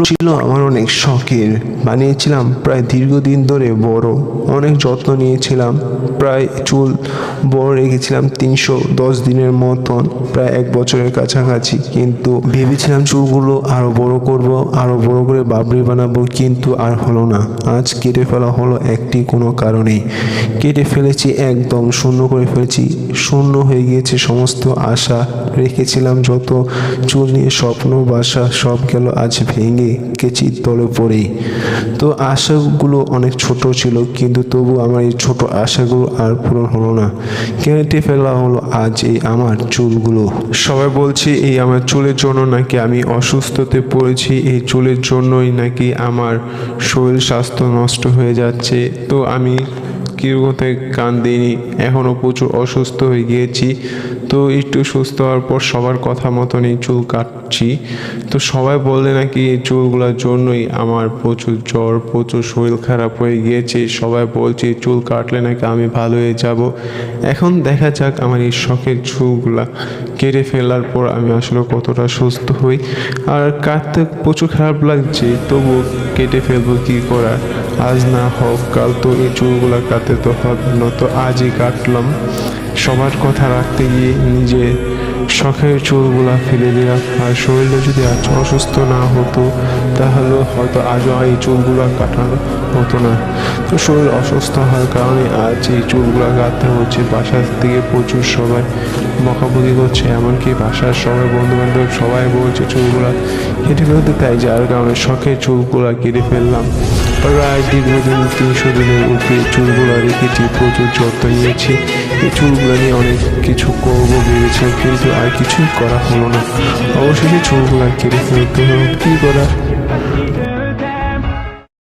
ছিল আমার অনেক শখের, বানিয়েছিলাম প্রায় দীর্ঘদিন ধরে বড়, অনেক যত্ন নিয়েছিলাম। প্রায় চুল বড় রেখেছিলাম 310 দিনের মতন, প্রায় 1 বছরের কাছাকাছি। কিন্তু ভেবেছিলাম চুলগুলো আরো বড় করব, আরো বড় করে বাবরি বানাবো, কিন্তু আর হলো না। আজ কেটে ফেলা হলো একটি কোনো কারণে। কেটে ফেলেছি, একদম শূন্য করে ফেলেছি। শূন্য হয়ে গিয়েছে সমস্ত আশা, রেখেছিলাম যত চুল নিয়ে স্বপ্ন বাসা, সব গেল আজ ভেঙে কেচির তলে পড়েই। তো আশাগুলো অনেক ছোট ছিল, কিন্তু তবু আমার এই ছোট আশাগুলো আর পূরণ হলো না। কেটে ফেলা হলো আজ এই আমার চুলগুলো। সবাই বলছে এই আমার চুলের জন্য নাকি আমি অসুস্থতে পড়েছি, এই চুলের জন্যই নাকি আমার শরীর স্বাস্থ্য নষ্ট হয়ে যাচ্ছে। তো আমি কিরকমতে কান দিইনি, এখনও প্রচুর অসুস্থ হয়ে গিয়েছি। তো একটু সুস্থ হওয়ার পর সবার কথা মতনই চুল কাটছি। তো সবাই বললে নাকি এই চুলগুলোর জন্যই আমার প্রচুর জ্বর, প্রচুর শরীর খারাপ হয়ে গিয়েছে। সবাই বলছে চুল কাটলে নাকি আমি ভালো হয়ে যাব। এখন দেখা যাক আমার এই শখের চুলগুলা কেটে ফেলার পর আমি আসলে কতটা সুস্থ হই। আর কাটতে প্রচুর খারাপ লাগছে, তবু কেটে ফেলবো, কী করার। আজ না হোক কাল তো এই চুলগুলা কাটতে তো হবে না, তো আজই কাটলাম। সবার কথা রাখতে গিয়ে নিজে শখের চুলগুলা ফেলে দিলাম। আর শরীরে যদি আজ অসুস্থ না হতো তাহলে হয়তো আজও এই চুলগুলা কাটানো হতো না। তো শরীর অসুস্থ হওয়ার কারণে আজ এই চুলগুলা কাটতে হচ্ছে। বাসার থেকে প্রচুর সবাই বকাবকি করছে, এমনকি বাসার সবাই বন্ধুবান্ধব সবাই বলছে চুলগুলা কেটে ফেলতে, তাই যার কারণে শখের চুলগুলা কেটে ফেললাম। প্রায় দীর্ঘদিন 300 দিনের উপরে চুলগুলো রেখেছি, প্রচুর যত্ন নিয়েছি। এই চুলগুলো নিয়ে অনেক কিছু করবো ভেবেছিলাম, কিন্তু আর কিছুই করা হলো না। অবশেষে চুলগুলো কেটে ফেলতে হলো, কী করা।